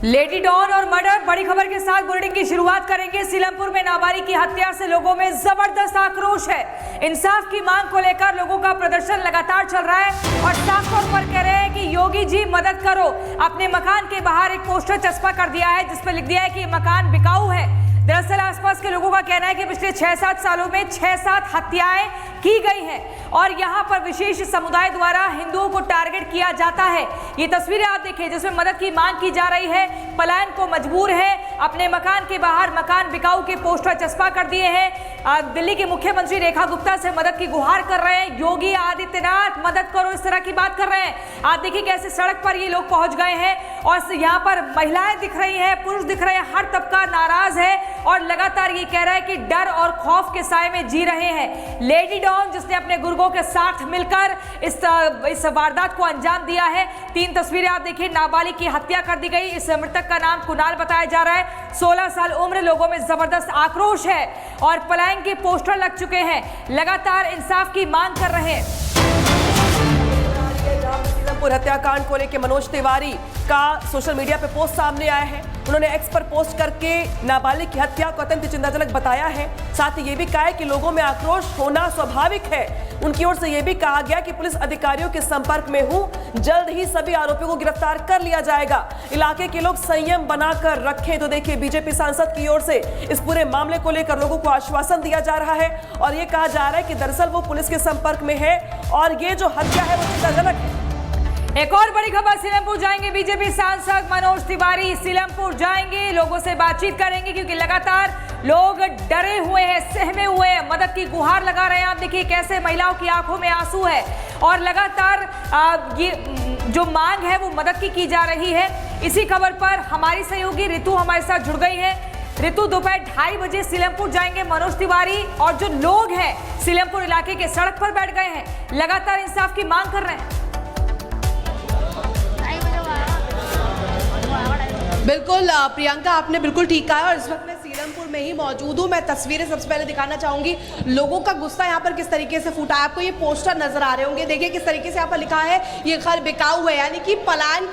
Lady don और murder, बड़ी खबर के साथ बुलेटिन की शुरुआत करेंगे। सीलमपुर में नाबालिग की हत्या से लोगों में जबरदस्त आक्रोश है। इंसाफ की मांग को लेकर लोगों का प्रदर्शन लगातार चल रहा है और साफ तौर पर कह रहे हैं कि योगी जी मदद करो। अपने मकान के बाहर एक पोस्टर चस्पा कर दिया है जिसपे लिख दिया है कि मकान बिकाऊ है। दरअसल आसपास के लोगों का कहना है कि पिछले 6-7 सालों में 6-7 हत्याएं की गई हैं और यहां पर विशेष समुदाय द्वारा हिंदुओं को टारगेट किया जाता है। ये तस्वीरें आप देखिए जिसमें मदद की मांग की जा रही है। पलायन को मजबूर है, अपने मकान के बाहर मकान बिकाऊ के पोस्टर चस्पा कर दिए हैं। दिल्ली के मुख्यमंत्री रेखा गुप्ता से मदद की गुहार कर रहे हैं। योगी आदित्यनाथ मदद करो, इस तरह की बात कर रहे हैं। आप देखिए कैसे सड़क पर ये लोग पहुंच गए हैं और यहाँ पर महिलाएं दिख रही हैं, पुरुष दिख रहे हैं, हर तबका नाराज है और लगातार ये कह रहा है कि डर और खौफ के साए में जी रहे हैं। लेडी डॉन जिसने अपने गुर्गों के साथ मिलकर इस वारदात को अंजाम दिया है। 3 तस्वीरें आप देखिए, नाबालिग की हत्या कर दी गई। इस मृतक का नाम कुणाल बताया जा रहा है, 16 साल उम्र। लोगों में जबरदस्त आक्रोश है और पलायन के पोस्टर लग चुके हैं, लगातार इंसाफ की मांग कर रहे हैं। सीलमपुर हत्याकांड को लेकर मनोज तिवारी का सोशल मीडिया पे पोस्ट सामने आया है। उन्होंने एक्स पर पोस्ट करके नाबालिग की हत्या को अत्यंत चिंताजनक बताया है। साथ ही ये भी कहा है कि लोगों में आक्रोश होना स्वाभाविक है। उनकी ओर से यह भी कहा गया कि पुलिस अधिकारियों के संपर्क में हूं, जल्द ही सभी आरोपियों को गिरफ्तार कर लिया जाएगा। इलाके के लोग संयम बनाकर रखें। तो देखिए बीजेपी सांसद की ओर से इस पूरे मामले को लेकर लोगों को आश्वासन दिया जा रहा है और ये कहा जा रहा है कि दरअसल वो पुलिस के संपर्क में है और ये जो हत्या है वो चिंताजनक है। एक और बड़ी खबर, सीलमपुर जाएंगे बीजेपी सांसद मनोज तिवारी। सीलमपुर जाएंगे, लोगों से बातचीत करेंगे क्योंकि लगातार लोग डरे हुए हैं, सहमे हुए हैं, मदद की गुहार लगा रहे हैं। आप देखिए कैसे महिलाओं की आंखों में आंसू है और लगातार ये जो मांग है वो मदद की जा रही है। इसी खबर पर हमारी सहयोगी ऋतु हमारे साथ जुड़ गई है। ऋतु, दोपहर 2:30 बजे सीलमपुर जाएंगे मनोज तिवारी और जो लोग हैं सीलमपुर इलाके के सड़क पर बैठ गए हैं, लगातार इंसाफ की मांग कर रहे हैं। बिल्कुल प्रियंका, आपने बिल्कुल ठीक कहा और इस वक्त मैं सीलमपुर में ही मौजूद हूँ। मैं तस्वीरें सबसे पहले दिखाना चाहूंगी। लोगों का गुस्सा यहाँ पर किस तरीके से फूटा है। आपको ये पोस्टर नजर आ रहे होंगे, देखिए किस तरीके से यहाँ पर लिखा है ये घर बिकाऊ है, यानी कि पलायन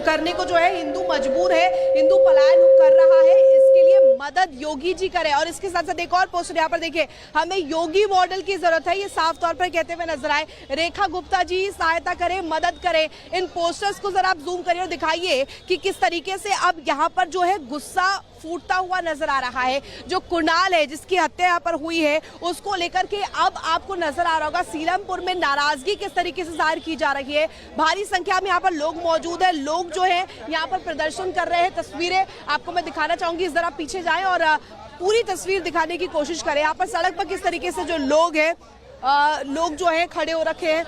करने को जो है हिंदू मजबूर है, हिंदू पलायन कर रहा है, इसके लिए मदद योगी जी करे। और इसके साथ साथ एक और पोस्टर यहाँ पर देखिए, हमें योगी मॉडल की जरूरत है, ये साफ तौर पर कहते हुए नजर आए। रेखा गुप्ता जी सहायता करें, मदद करें। इन पोस्टर्स को जरा आप जूम करिए और दिखाइए कि किस तरीके से अब यहाँ पर जो है गुस्सा फूटता हुआ नजर आ रहा है। जो कुणाल है जिसकी हत्या यहाँ पर हुई है उसको लेकर के अब आपको नजर आ रहा होगा सीलमपुर में नाराजगी किस तरीके से जाहिर की जा रही है। भारी संख्या में यहाँ पर लोग मौजूद है, लोग जो है यहाँ पर प्रदर्शन कर रहे हैं। तस्वीरें आपको मैं दिखाना चाहूंगी, जरा पीछे जाएं और पूरी तस्वीर दिखाने की कोशिश करें। यहाँ पर सड़क पर किस तरीके से जो लोग हैं, लोग जो है खड़े हो रखे हैं।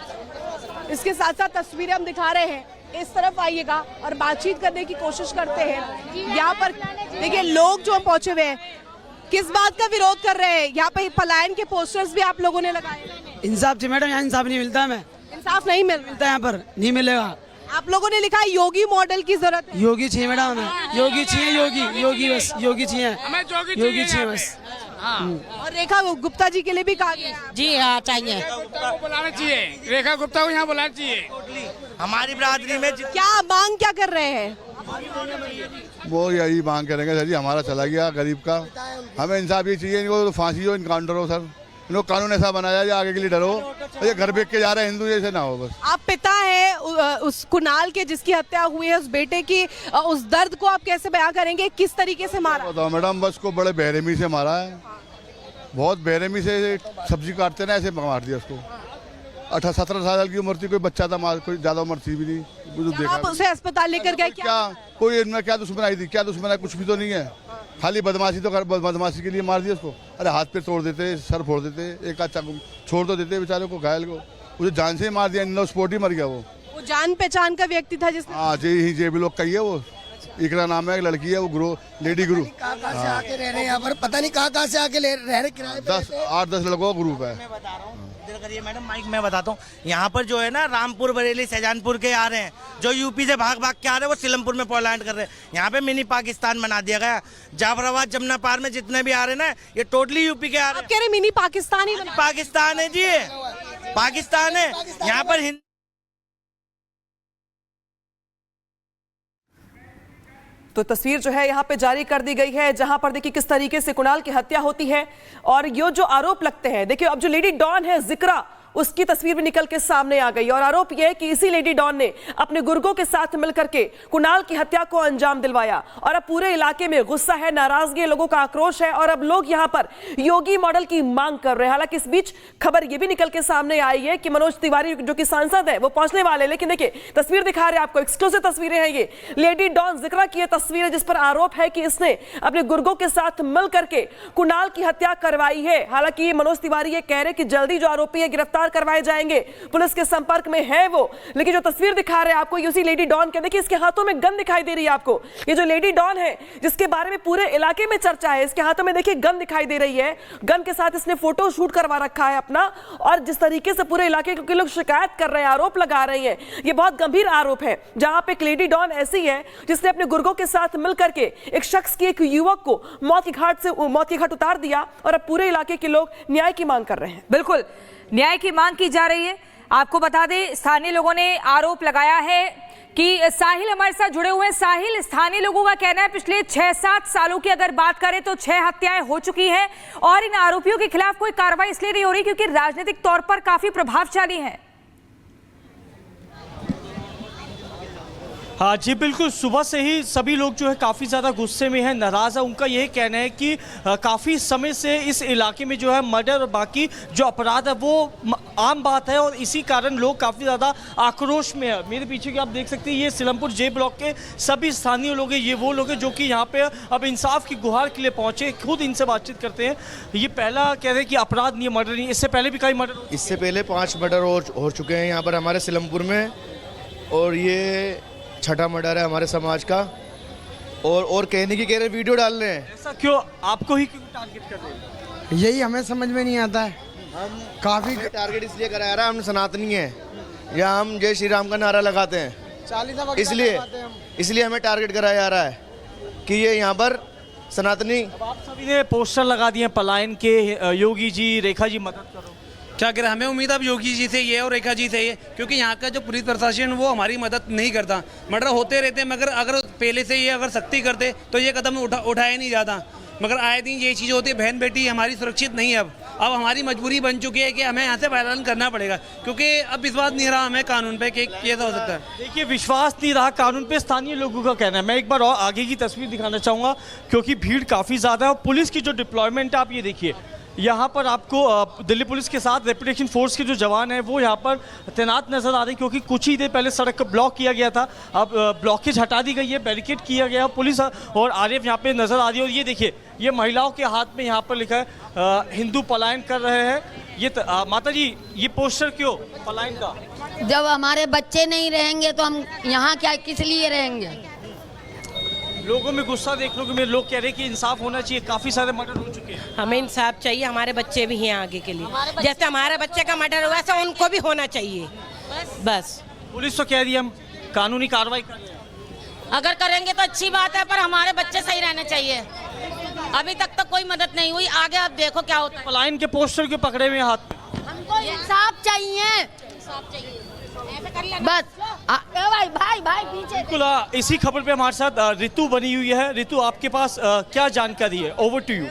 इसके साथ साथ तस्वीरें हम दिखा रहे हैं, इस तरफ आइएगा और बातचीत करने की कोशिश करते हैं। यहाँ पर देखिए लोग जो पहुंचे हुए हैं, किस बात का विरोध कर रहे हैं। यहाँ पे पलायन के पोस्टर्स भी आप लोगों ने लगाए। इंसाफ चाहिए मैडम, यहाँ इंसाफ नहीं मिलता। हमें इंसाफ नहीं मिलता, यहाँ पर नहीं मिलेगा। आप लोगों ने लिखा है योगी मॉडल की जरूरत है। योगी चाहिए मैडम, हमें योगी चाहिए, योगी बस योगी चाहिए, योगी चाहिए बस। और रेखा गुप्ता जी के लिए भी कहा गया। जी हाँ, चाहिए, गुप्ता को बुलाना चाहिए, रेखा गुप्ता को यहाँ बुलाना चाहिए। हमारी बिरादरी में क्या मांग क्या कर रहे हैं? वो यही मांग करेंगे सर जी, हमारा चला गया गरीब का, हमें इंसाफ ही चाहिए। इनको तो फांसी हो, इनकाउंटर हो सर, इनको कानून ऐसा बनाया जाए आगे के लिए डरो। ये घर बेच के जा रहे हैं हिंदू जैसे ना हो बस। आप पिता है उस कुणाल के जिसकी हत्या हुई है, उस बेटे की उस दर्द को आप कैसे बयां करेंगे, किस तरीके से मारा? बताओ मैडम, बस को बड़े बेरहमी से मारा है, बहुत बेरहमी से। सब्जी काटते ना ऐसे मार दिया उसको। 18-17 साल की उम्र थी, कोई बच्चा था, कोई ज्यादा उम्र थी भी नहीं। देखा आप उसे अस्पताल लेकर गए क्या? कोई इनमें क्या दुश्मनाई थी, क्या दुश्मनाई, कुछ भी तो नहीं है। खाली बदमाशी तो बदमाशी के लिए मार दिया उसको। अरे हाथ पे तोड़ देते, सर फोड़ देते, एक आध चाकू छोड़ तो देते बेचारे को, घायल को। उसे जान से ही मार दिया, इन स्पॉट ही मर गया वो जान पहचान का व्यक्ति था जिसने। हाँ जी, जे भी लोग कही है वो। इकरा नाम है, एक लड़की है, वो गुरु लेडी गुरु। कहाँ से आके रह रहे हैं यहाँ पर, पता नहीं कहाँ से आके रह रहे किराए पे। 8-10 लड़कों का ग्रुप है। मैं बता रहा हूँ, इधर करिए मैडम, माइक में बताता हूँ। यहाँ पर जो है ना रामपुर, बरेली, शाहजहानपुर के आ रहे हैं, जो यूपी से भाग भाग के आ रहे हैं, वो सीलमपुर में पलायन कर रहे हैं। यहाँ पे मिनी पाकिस्तान बना दिया गया। जाफराबाद, जमुना पार में जितने भी आ रहे हैं ना, ये टोटली यूपी के आ रहे हैं। कह रहे मिनी पाकिस्तान ही पाकिस्तान है जी, पाकिस्तान है यहाँ पर। तो तस्वीर जो है यहाँ पे जारी कर दी गई है, जहां पर देखिए किस तरीके से कुणाल की हत्या होती है और ये जो आरोप लगते हैं, देखिए अब जो लेडी डॉन है जिक्रा, उसकी तस्वीर भी निकल के सामने आ गई और आरोप यह है कि इसी लेडी डॉन ने अपने गुर्गों के साथ मिलकर के कुणाल की हत्या को अंजाम दिलवाया और अब पूरे इलाके में गुस्सा है, नाराजगी है, लोगों का आक्रोश है और अब लोग यहां पर योगी मॉडल की मांग कर रहे हैं। हालांकि इस बीच खबर यह भी निकल के सामने आई है कि मनोज तिवारी जो कि सांसद है वो पहुंचने वाले, लेकिन देखिए तस्वीर दिखा रहे हैं आपको, एक्सक्लूसिव तस्वीरें हैं ये लेडी डॉन जिक्रा की तस्वीर है जिस पर आरोप है कि इसने अपने गुर्गों के साथ मिल करके कुणाल की हत्या करवाई है। हालांकि मनोज तिवारी ये कह रहे कि जल्दी जो आरोपी है गिरफ्तार करवाए जाएंगे, पुलिस के संपर्क में है वो, लेकिन जो तस्वीर दिखा रहे हैं आपको उसी लेडी डॉन के, देखिए इसके हाथों में गन दिखाई दे रही है आपको। ये जो लेडी डॉन है जिसके बारे में पूरे इलाके में चर्चा है, इसके हाथों में देखिए गन दिखाई दे रही है, गन के साथ इसने फोटो शूट करवा रखा है अपना और जिस तरीके से पूरे इलाके के लोग शिकायत कर रहे हैं, आरोप लगा रहे हैं, ये बहुत गंभीर आरोप है। जहां पे एक लेडी डॉन ऐसी है जिसने अपने गुर्गों के साथ मिलकर के एक शख्स की, एक युवक को मौत की घाट उतार दिया और अब पूरे इलाके के लोग न्याय की मांग कर रहे हैं। बिल्कुल न्याय की मांग की जा रही है। आपको बता दें स्थानीय लोगों ने आरोप लगाया है कि साहिल हमारे साथ जुड़े हुए हैं। साहिल, स्थानीय लोगों का कहना है पिछले 6-7 सालों की अगर बात करें तो 6 हत्याएं हो चुकी हैं और इन आरोपियों के खिलाफ कोई कार्रवाई इसलिए नहीं हो रही क्योंकि राजनीतिक तौर पर काफी प्रभावशाली हैं। हाँ जी बिल्कुल, सुबह से ही सभी लोग जो है काफ़ी ज़्यादा गुस्से में है, नाराज़ है। उनका यही कहना है कि काफ़ी समय से इस इलाके में जो है मर्डर और बाकी जो अपराध है वो आम बात है और इसी कारण लोग काफ़ी ज़्यादा आक्रोश में है। मेरे पीछे की आप देख सकते हैं ये सीलमपुर जे ब्लॉक के सभी स्थानीय लोग हैं, ये वो लोग हैं जो कि यहाँ पे अब इंसाफ की गुहार के लिए पहुँचे। खुद इनसे बातचीत करते हैं। ये पहला कह रहे हैं कि अपराध नहीं है, मर्डर नहीं, इससे पहले भी कई मर्डर, इससे पहले 5 मर्डर हो चुके हैं यहाँ पर हमारे सीलमपुर में और ये छठा मर्डर है हमारे समाज का और कहने की कह रहे वीडियो डाल रहे हैं। ऐसा क्यों, आपको ही क्यों टारगेट कर रहे हैं? यही हमें समझ में नहीं आता है। हम काफी टारगेट इसलिए कराया रहा है, हम सनातनी हैं या हम जय श्री राम का नारा लगाते हैं, इसलिए हमें टारगेट कराया जा रहा है कि ये यहाँ पर सनातनी। आप सभी ने पोस्टर लगा दिए पलायन के, योगी जी, रेखा जी मदद करो। क्या करें, हमें उम्मीद अब योगी जी से ये और रेखा जी से ये, क्योंकि यहाँ का जो पुलिस प्रशासन वो हमारी मदद नहीं करता। मर्डर होते रहते हैं मगर अगर पहले से ये अगर सख्ती करते तो ये कदम उठाया नहीं जाता। मगर आए दिन ये चीज़ होती है, बहन बेटी हमारी सुरक्षित नहीं है। अब हमारी मजबूरी बन चुकी है कि हमें यहाँ से पालन करना पड़ेगा क्योंकि अब विश्वास नहीं रहा हमें कानून पे कि कैसा हो सकता है। देखिए विश्वास नहीं रहा कानून पे, स्थानीय लोगों का कहना है। मैं एक बार और आगे की तस्वीर दिखाना चाहूँगा क्योंकि भीड़ काफ़ी ज़्यादा है और पुलिस की जो डिप्लॉयमेंट है आप ये देखिए, यहाँ पर आपको दिल्ली पुलिस के साथ रेपुटेशन फोर्स के जो जवान हैं वो यहाँ पर तैनात नजर आ रहे हैं क्योंकि कुछ ही देर पहले सड़क को ब्लॉक किया गया था। अब ब्लॉकेज हटा दी गई है, बैरिकेड किया गया, पुलिस और आरएफ यहाँ पे नजर आ रही है। और ये देखिए ये महिलाओं के हाथ में यहाँ पर लिखा है हिंदू पलायन कर रहे हैं। ये माता जी ये पोस्टर क्यों पलायन का? जब हमारे बच्चे नहीं रहेंगे तो हम यहाँ क्या किस लिए रहेंगे? लोगों में गुस्सा देख लो कि मेरे लोग कह रहे हैं कि इंसाफ होना चाहिए, काफी सारे मर्डर हो चुके हैं। हमें इंसाफ चाहिए, हमारे बच्चे भी हैं आगे के लिए, जैसे हमारे बच्चे का मर्डर हुआ वैसे उनको भी होना चाहिए। बस पुलिस तो कह रही है हम कानूनी कार्रवाई कर रहे हैं। अगर करेंगे तो अच्छी बात है पर हमारे बच्चे सही रहने चाहिए। अभी तक तो कोई मदद नहीं हुई, आगे आप देखो क्या होता है। पलायन के पोस्टर के पकड़े हुए हाथ में, हमको इंसाफ चाहिए, इंसाफ चाहिए बस। भाई भाई भाई पीछे। बिल्कुल इसी खबर पे हमारे साथ रितु बनी हुई है। रितु आपके पास क्या जानकारी है? Over to you.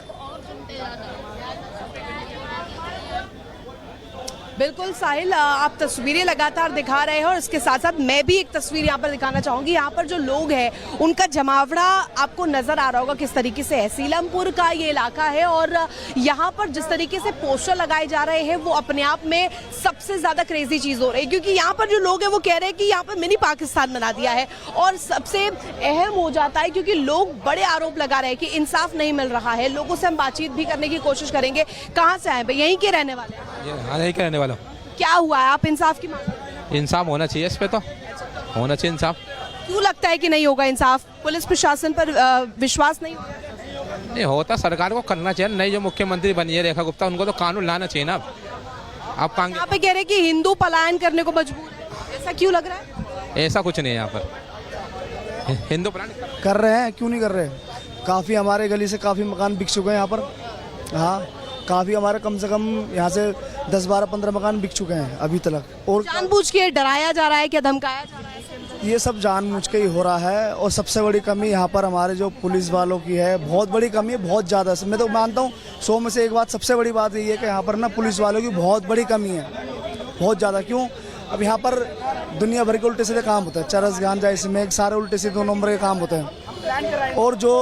बिल्कुल साहिल, आप तस्वीरें लगातार दिखा रहे हैं और इसके साथ साथ मैं भी एक तस्वीर यहाँ पर दिखाना चाहूँगी। यहाँ पर जो लोग हैं उनका जमावड़ा आपको नज़र आ रहा होगा किस तरीके से है। सीलमपुर का ये इलाका है और यहाँ पर जिस तरीके से पोस्टर लगाए जा रहे हैं वो अपने आप में सबसे ज़्यादा क्रेजी चीज़ हो रही है क्योंकि यहाँ पर जो लोग हैं वो कह रहे हैं कि यहाँ पर मिनी पाकिस्तान बना दिया है। और सबसे अहम हो जाता है क्योंकि लोग बड़े आरोप लगा रहे हैं कि इंसाफ नहीं मिल रहा है। लोगों से हम बातचीत भी करने की कोशिश करेंगे। कहाँ से आए भाई? यहीं के रहने वाले हैं? हाँ यहीं के रहने वाला। क्या हुआ है? आप इंसाफ की मांग? इंसाफ होना चाहिए, इस पे तो होना चाहिए इंसाफ। क्यों लगता है कि नहीं होगा इंसाफ? पुलिस प्रशासन पर विश्वास नहीं होगा? नहीं होता, सरकार को करना चाहिए। नई जो मुख्यमंत्री बनी है रेखा गुप्ता, उनको तो कानून लाना चाहिए ना। आप यहाँ पे कह रहे हैं कि हिंदू पलायन करने को मजबूर है, ऐसा क्यों लग रहा है? ऐसा कुछ नहीं है, यहाँ पर हिंदू पलायन कर रहे हैं, क्यों नहीं कर रहे? काफ़ी हमारे गली से काफ़ी मकान बिक चुके हैं यहाँ पर। हाँ काफ़ी हमारे कम से कम यहाँ से 10, 12, 15 मकान बिक चुके हैं अभी तक। और जानबूझ के डराया जा रहा है क्या, धमकाया जा रहा है? ये सब जानबूझ के ही हो रहा है। और सबसे बड़ी कमी यहाँ पर हमारे जो पुलिस वालों की है, बहुत बड़ी कमी है, बहुत ज़्यादा। मैं तो मानता हूँ 100 में से एक बात, सबसे बड़ी बात यही है कि यहाँ पर ना पुलिस वालों की बहुत बड़ी कमी है, बहुत ज़्यादा। क्यों? अब यहाँ पर दुनिया भर के उल्टे सीधे काम होते हैं, चरस गांजा इसमें सारे उल्टे सीधे 2 नंबर के काम होते हैं। और जो